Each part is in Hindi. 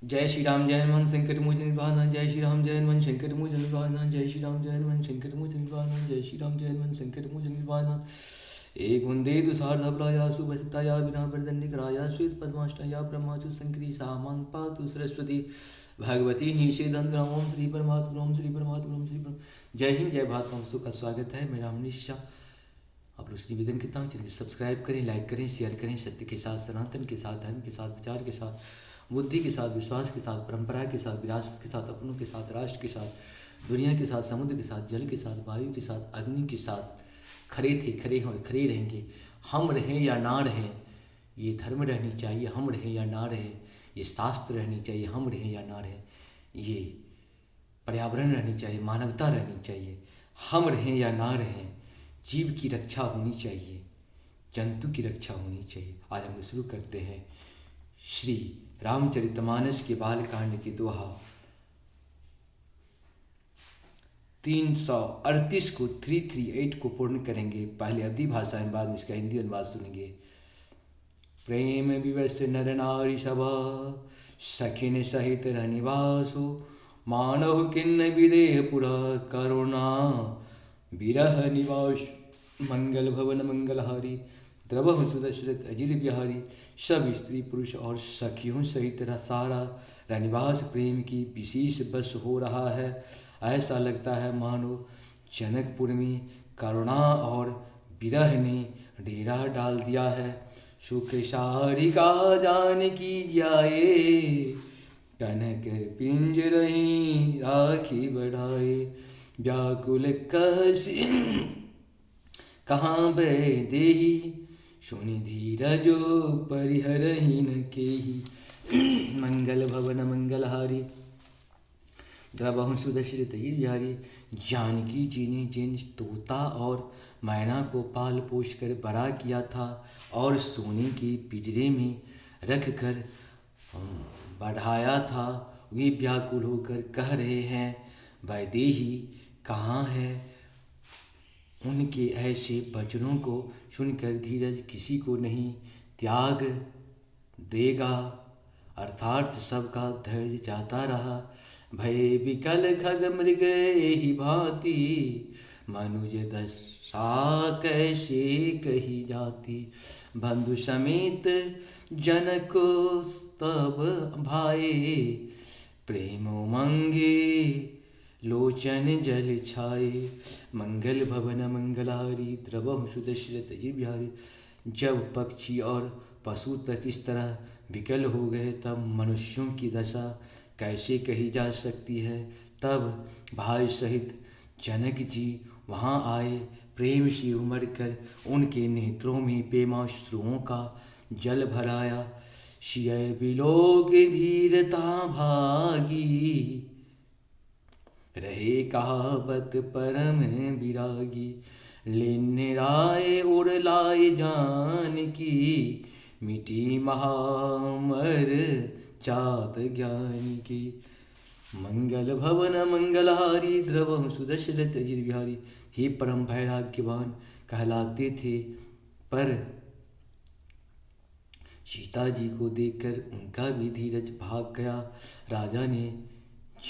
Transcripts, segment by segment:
जय श्री राम जय हनुमान शंकर मोचन निभाना। जय श्री राम जय हनुमान शंकर मोचन निभाना। जय श्री राम जय हनुमान शंकर मोचन निभाना। जय श्री राम जय हनुमान शंकर मोचन निभाना। एक वंदे दुसार्धफलाया सुभसिताया विना वरदंडिकराया श्वेत पद्माष्टया ब्रह्माचु शंकरी सामांग पातु सरस्वती भगवती निषेधन ओम श्री परमात्मा ओम श्री परमात्मा ओम श्री परमात्मा। जय हिंद जय भारत। हम का स्वागत है। मेरा नाम निशा। आप लोग से निवेदन करता हूँ, चलिए सब्सक्राइब करें, लाइक करें, शेयर करें। सत्य के साथ, सनातन के साथ, धर्म के साथ, विचार के साथ, बुद्धि के साथ, विश्वास के साथ, परंपरा के साथ, विरासत के साथ, अपनों के साथ, राष्ट्र के साथ, दुनिया के साथ, समुद्र के साथ, जल के साथ, वायु के साथ, अग्नि के साथ खड़े थे, खड़े और खड़े रहेंगे। हम रहें या ना रहें, ये धर्म रहनी चाहिए। हम रहें या ना रहें, ये शास्त्र रहनी चाहिए। हम रहें या ना रहें, ये पर्यावरण रहनी चाहिए, मानवता रहनी चाहिए। हम रहें या ना रहें, जीव की रक्षा होनी चाहिए, जंतु की रक्षा होनी चाहिए। आज हम शुरू करते हैं श्री रामचरितमानस के बालकांड की दोहा 338 को 338 को पूर्ण करेंगे। पहले अवधी भाषा में, बाद में इसका हिंदी अनुवाद सुनेंगे। प्रेम विवश नर नारी सभा सखिन सहित रनिवासो मानव किन्न विदेह पुरा करुणा विरह निवास मंगल भवन मंगलहारी द्रवह सुदशरथ अजिर बिहारी। सब स्त्री पुरुष और सखियों सहित सारा रनिवास प्रेम की विशेष बस हो रहा है। ऐसा लगता है मानो जनकपुर में करुणा और विरह ने डेरा डाल दिया है। सुख सारिका जान की जाए कनक पिंज रही राखी बढ़ाए। व्याकुल कहसी कहाँ बे देही सुनि धीरजो परिहरहीन केही। मंगल भवन मंगलहारी द्रवहु सुदशरथ बिहारी। जानकी जी ने जिन तोता और मैना को पाल पोष कर बड़ा किया था और सोने के पिंजरे में रख कर बढ़ाया था, वे व्याकुल होकर कह रहे हैं वैदेही कहाँ है। उनके ऐसे वचनों को सुनकर धीरज किसी को नहीं त्याग देगा, अर्थात सबका धैर्य जाता रहा। भय विकल खग मृग ही भांति मनुज दशा कैसे कही जाती। बंधु समेत जन को तब भाए प्रेम मंगे लोचन जल छाए। मंगल भवन मंगलहारी द्रवहु सुदशरथ अजिर बिहारी। जब पक्षी और पशु तक इस तरह विकल हो गए, तब मनुष्यों की दशा कैसे कही जा सकती है। तब भाई सहित जनक जी वहाँ आए। प्रेम से उमड़ कर उनके नेत्रों में प्रेमाश्रुओं का जल भराया। शिय बिलोक धीरता भागी रहे कहावत परम विरागी। लेने राय उड़ लाए जान की मिटी महामर चात ज्ञान की। मंगल भवन मंगलहारी द्रवहु सुदशरथ अजिर बिहारी। हे परम वैराग्यवान कहलाते थे, पर सीता जी को देखकर उनका भी धीरज भाग गया। राजा ने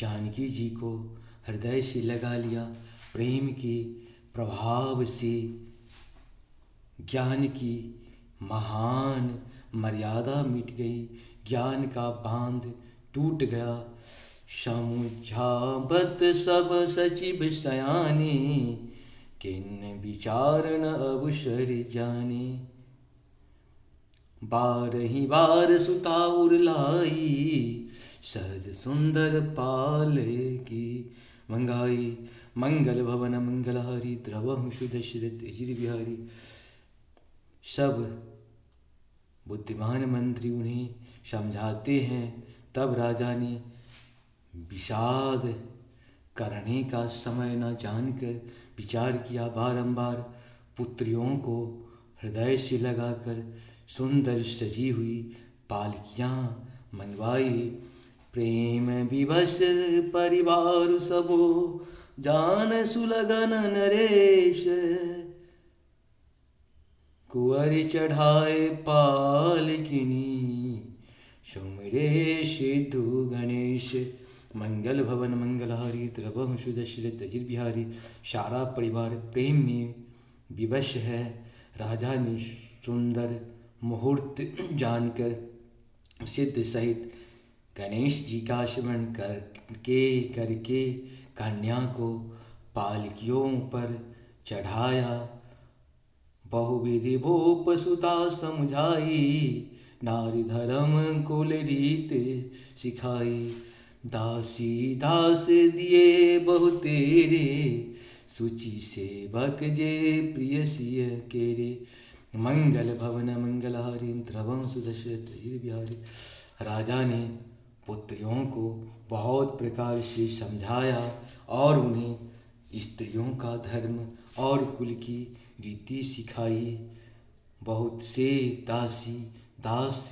जानकी जी को हृदय से लगा लिया। प्रेम के प्रभाव से ज्ञान की महान मर्यादा मिट गई, ज्ञान का बांध टूट गया। समुझावत सब सचिव सयाने किन विचार न अवसर जाने। बार ही बार सुता उरलाई सहज सुंदर पाल की मंगाई। मंगल भवन मंगलहारी द्रवहु सुदशरथ अजिर बिहारी। सब बुद्धिमान मंत्री उन्हें समझाते हैं, तब राजा ने विषाद करने का समय न जानकर विचार किया। बारंबार पुत्रियों को हृदय से लगाकर सुंदर सजी हुई पालकियाँ मंगवाई। प्रेम विवश परिवार सबो जान सुलगन नरेश। कुंवर चढ़ाए पालकिनी सुमिरे सिद्धू गणेश। मंगल भवन मंगलहारी द्रवहु सुदशरथ अजिर सारा परिवार प्रेम में विवश है। राजा ने सुंदर मुहूर्त जानकर सिद्ध सहित गणेश जी का स्मरण करके कन्या को पालकियों पर चढ़ाया। बहुविधि भूप सुता समझाई, नारी धर्म कुल रीत सिखाई। दासी दास दिए बहु तेरे, सुचि सेवक जे प्रिय सिय केरे। मंगल भवन मंगलहारी द्रवं सुदशरथ बिहारी। राजा ने पुत्रियों को बहुत प्रकार से समझाया और उन्हें स्त्रियों का धर्म और कुल की रीति सिखाई। बहुत से दासी दास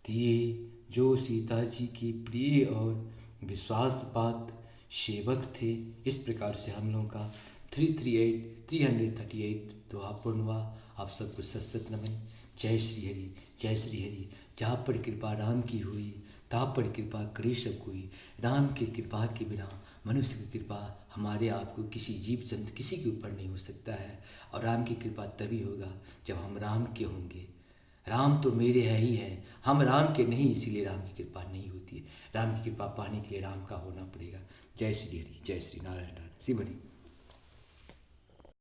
दिए जो सीता जी की प्रिय और विश्वासपात सेवक थे। इस प्रकार से हम लोगों का 338 दोहा पूर्ण हुआ। आप सबको सत नमन। जय श्री हरि, जय श्री हरि। जहाँ पर कृपा राम की हुई, तहाँ पर कृपा करे सब कोई। राम की कृपा के बिना मनुष्य की कृपा हमारे आपको किसी जीव जंतु किसी के ऊपर नहीं हो सकता है। और राम की कृपा तभी होगा जब हम राम के होंगे। राम तो मेरे है ही है, हम राम के नहीं, इसीलिए राम की कृपा नहीं होती है। राम की कृपा पाने के लिए राम का होना पड़ेगा। जय श्री हरि, जय श्री नारायण नारायण। शिव हरि।